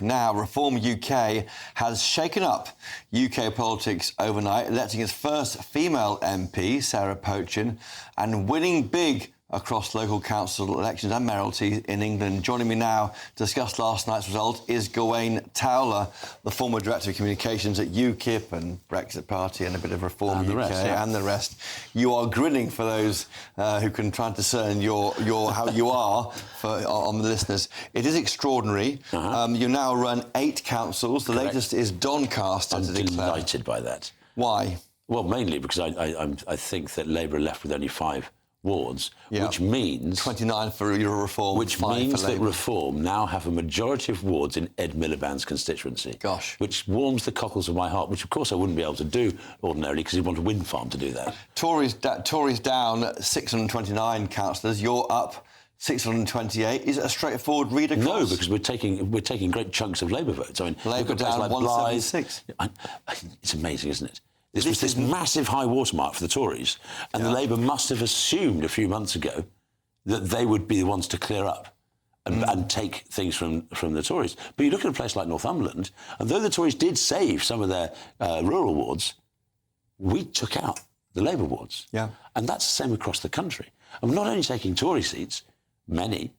Now, Reform UK has shaken up UK politics overnight, electing its first female MP, Sarah Pochin, and winning big across local council elections and mayoralty in England. Joining me now to discuss last night's result is Gawain Towler, the former Director of Communications at UKIP and Brexit Party and a bit of Reform UK and the rest. You are grinning for those who can try and discern your how you are on the listeners. It is extraordinary. You now run 8 councils. The latest is Doncaster. I'm delighted by that. Why? Well, mainly because I think that Labour are left with only 5 wards, which means 29 for your Reform, which means that Reform now have a majority of wards in Ed Miliband's constituency. Gosh, which warms the cockles of my heart. Which, of course, I wouldn't be able to do ordinarily because you'd want a wind farm to do that. Tories down 629 councillors. You're up 628. Is it a straightforward read across? No, because we're taking great chunks of Labour votes. I mean, Labour down like 176. It's amazing, isn't it? This was this massive high watermark for the Tories, and the Labour must have assumed a few months ago that they would be the ones to clear up and take things from the Tories. But you look at a place like Northumberland, and though the Tories did save some of their rural wards, we took out the Labour wards. Yeah. And that's the same across the country. And we're not only taking Tory seats, many,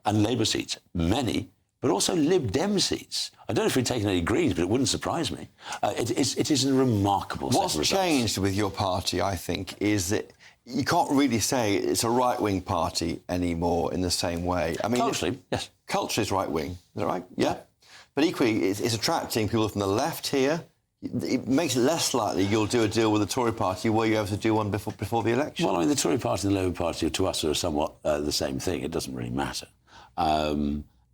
and Labour seats, many, but also Lib Dem seats. I don't know if we've taken any Greens, but it wouldn't surprise me. It is a remarkable set of results. What's changed with your party, I think, is that you can't really say it's a right-wing party anymore in the same way. I mean, culturally, yes. Culture is right-wing, is that right? Yeah. But equally, it's attracting people from the left here. It makes it less likely you'll do a deal with the Tory party. Were you able to do one before the election? Well, I mean, the Tory party and the Labour party, to us, are somewhat the same thing. It doesn't really matter.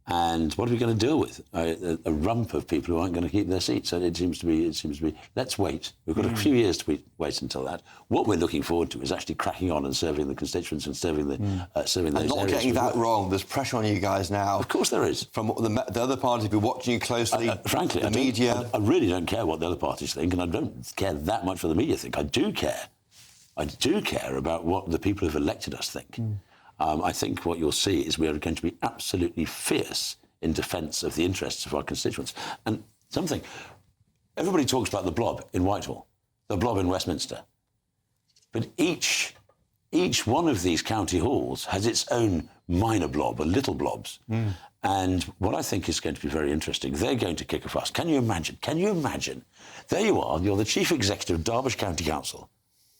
And what are we going to deal with? A rump of people who aren't going to keep their seats. So it seems to be. Let's wait. We've got a few years to wait until that. What we're looking forward to is actually cracking on and serving the constituents and serving those areas. And not getting that wrong. There's pressure on you guys now. Of course there is. From the other parties be watching you closely. Frankly, the media. I really don't care what the other parties think, and I don't care that much what the media think. I do care about what the people who've elected us think. I think what you'll see is we are going to be absolutely fierce in defence of the interests of our constituents. And everybody talks about the blob in Whitehall, the blob in Westminster. But each one of these county halls has its own minor blob, or little blobs. And what I think is going to be very interesting, they're going to kick a fuss. Can you imagine? There you are, you're the Chief Executive of Derbyshire County Council.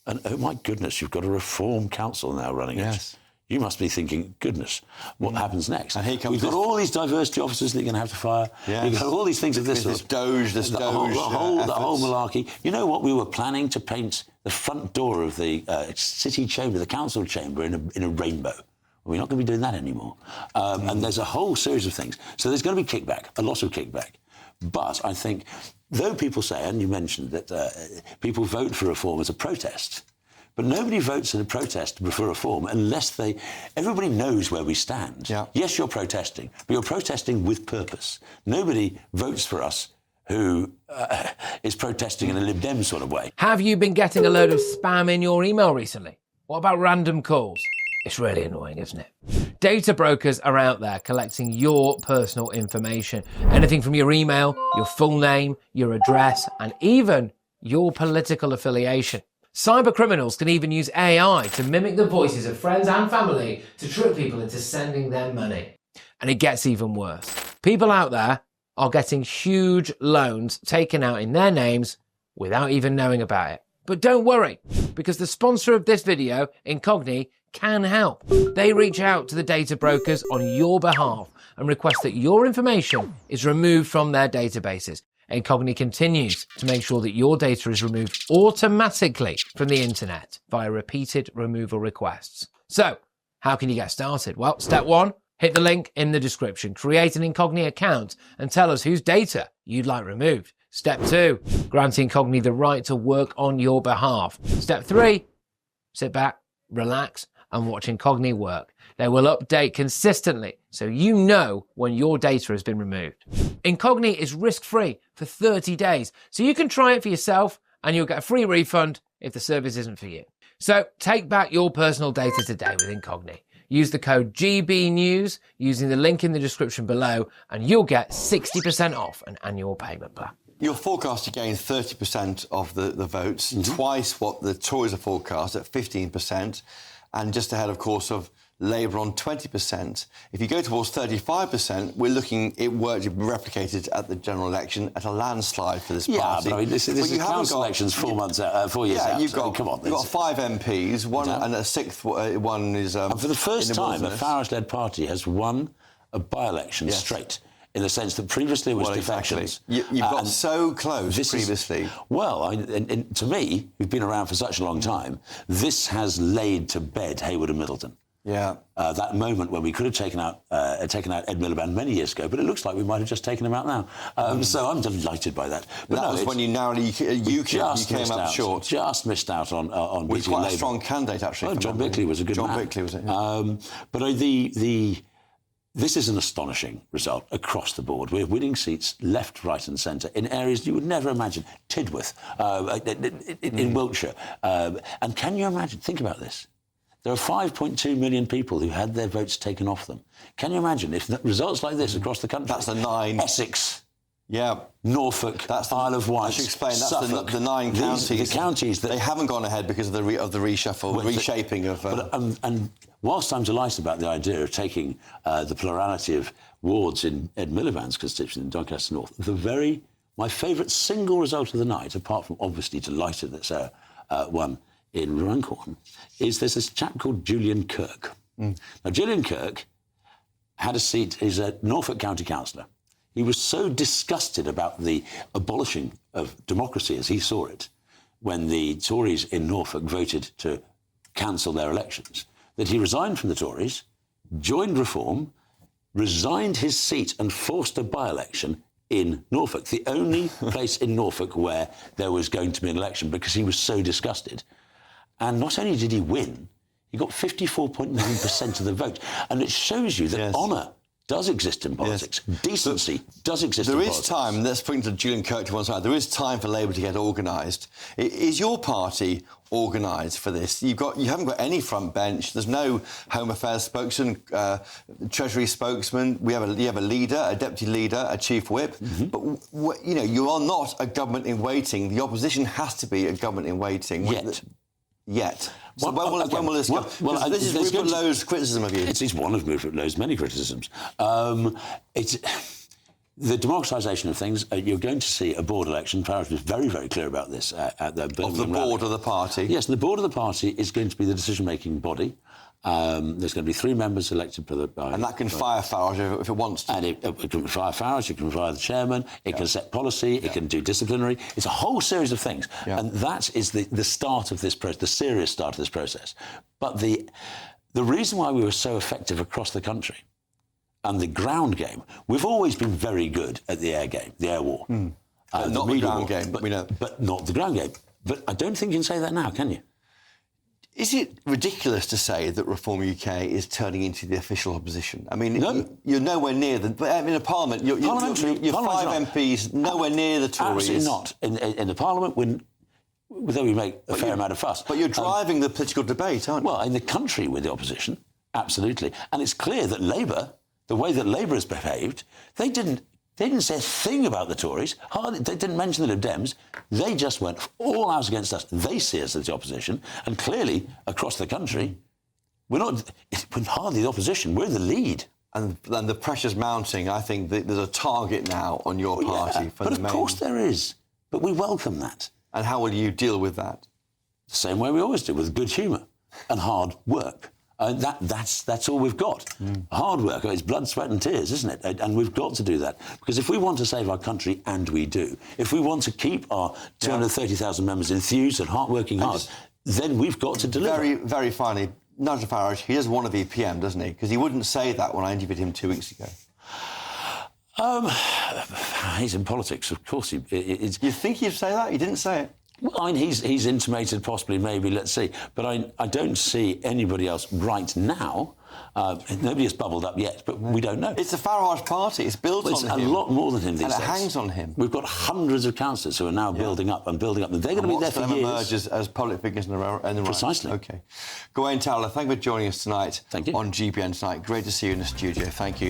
And, oh, my goodness, you've got a Reform Council now running it. You must be thinking, goodness, what happens next? And here comes We've got all these diversity officers that you're going to have to fire. You've got all these things of this sort. The whole malarkey. You know what? We were planning to paint the front door of the city chamber, the council chamber, in a rainbow. We're not going to be doing that anymore. And there's a whole series of things. So there's going to be kickback, a lot of kickback. But I think, though people say, and you mentioned that people vote for reform as a protest, but nobody votes in a protest for reform unless everybody knows where we stand. Yes, you're protesting, but you're protesting with purpose. Nobody votes for us who is protesting in a Lib Dem sort of way. Have you been getting a load of spam in your email recently? What about random calls? It's really annoying, isn't it? Data brokers are out there collecting your personal information. Anything from your email, your full name, your address, and even your political affiliation. Cyber criminals can even use AI to mimic the voices of friends and family to trick people into sending them money. And it gets even worse. People out there are getting huge loans taken out in their names without even knowing about it. But don't worry, because the sponsor of this video, Incogni, can help. They reach out to the data brokers on your behalf and request that your information is removed from their databases. Incogni continues to make sure that your data is removed automatically from the internet via repeated removal requests. So, how can you get started? Well, step 1, hit the link in the description, create an Incogni account and tell us whose data you'd like removed. Step 2, grant Incogni the right to work on your behalf. Step 3, sit back, relax and watch Incogni work. They will update consistently so you know when your data has been removed. Incogni is risk-free for 30 days, so you can try it for yourself and you'll get a free refund if the service isn't for you. So take back your personal data today with Incogni. Use the code GBNews using the link in the description below, and you'll get 60% off an annual payment plan. You're forecast to gain 30% of the votes, twice what the Tories are forecast at 15%, and just ahead, of course, of Labour on 20%. If you go towards 35%, we're looking it were to be replicated at the general election at a landslide for this party. Yeah, but I mean, this is council elections 4 years out. You've got, come on, you've got 5 MPs, one and a sixth one is. And for the first time, a Farage-led party has won a by-election straight. In the sense that previously it was defections. Exactly. You've got so close previously. To me, who've been around for such a long time, this has laid to bed Hayward and Middleton. Yeah. That moment when we could have taken out Ed Miliband many years ago, but it looks like we might have just taken him out now. So I'm delighted by that. But that was when you narrowly you came up short. Just missed out on with beating quite Labour. A strong candidate, actually. Oh, John Bickley was a good man. John Bickley was it? Yeah. But this is an astonishing result across the board. We're winning seats left, right and centre in areas you would never imagine. Tidworth, in Wiltshire. And can you imagine, think about this, there are 5.2 million people who had their votes taken off them. Can you imagine if results like this across the country? That's the 9. Essex. Yeah. Norfolk, Isle of Wight, I should explain, that's Suffolk, the 9 counties. The counties that... They haven't gone ahead because of the reshuffle, reshaping of... And whilst I'm delighted about the idea of taking the plurality of wards in Ed Miliband's constituency in Doncaster North, my favourite single result of the night, apart from obviously delighted that Sarah won in Runcorn, is there's this chap called Julian Kirk. Now, Julian Kirk had a seat, he's a Norfolk County Councillor. He was so disgusted about the abolishing of democracy as he saw it when the Tories in Norfolk voted to cancel their elections that he resigned from the Tories, joined Reform, resigned his seat and forced a by-election in Norfolk, the only place in Norfolk where there was going to be an election, because he was so disgusted. And not only did he win, he got 54.9% of the vote. And it shows you that honour does exist in politics. Yes. Decency does exist in politics. There is time, let's bring to Julian Kirk to one side, there is time for Labour to get organised. Is your party organised for this? You haven't got any front bench, there's no Home Affairs spokesman, Treasury spokesman, you have a leader, a deputy leader, a chief whip, but you are not a government in waiting. The opposition has to be a government in waiting. Yet. So when will this go? This is Rupert Lowe's criticism of you. It's one of Rupert Lowe's many criticisms. It's the democratisation of things. You're going to see a board election. Farage was very, very clear about this at the Birmingham Of the board of the party? Yes, the board of the party is going to be the decision-making body. There's going to be 3 members elected by... And that can fire Farage if it wants to. And it can fire Farage, it can fire the chairman, it can set policy, it can do disciplinary. It's a whole series of things. Yeah. And that is the start of this process, the serious start of this process. But the reason why we were so effective across the country and the ground game, we've always been very good at the air game, the air war. Not the ground game, but we know. But not the ground game. But I don't think you can say that now, can you? Is it ridiculous to say that Reform UK is turning into the official opposition? I mean, you're nowhere near in the Parliament, you're 5 MPs, nowhere near the Tories. Absolutely not. In the Parliament, though we make a fair amount of fuss. But you're driving the political debate, aren't you? Well, in the country with the opposition, absolutely. And it's clear that Labour, the way that Labour has behaved, they didn't say a thing about the Tories. They didn't mention the Lib Dems. They just went all out against us. They see us as the opposition. And clearly, across the country, we're hardly the opposition. We're the lead. And the pressure's mounting. I think that there's a target now on your party. But of course there is. But we welcome that. And how will you deal with that? The same way we always do, with good humour and hard work. That's all we've got. Hard work. It's blood, sweat and tears, isn't it? And we've got to do that. Because if we want to save our country, and we do, if we want to keep our 230,000 members enthused and working hard, then we've got to deliver. Very, very finally, Nigel Farage, he doesn't want to be PM, doesn't he? Because he wouldn't say that when I interviewed him 2 weeks ago. He's in politics, of course. You think he'd say that? He didn't say it. Well, I mean, he's intimated possibly, maybe, let's see. But I don't see anybody else right now. Nobody has bubbled up yet, but we don't know. It's the Farage party. It's built on him. It's a lot more than him these days. And it hangs on him. We've got hundreds of councillors who are now building up and building up. And they're going to be there for years. emerge as public figures in the right. Precisely. OK. Gawain Towler, thank you for joining us tonight. Thank you. On GBN tonight. Great to see you in the studio. Thank you.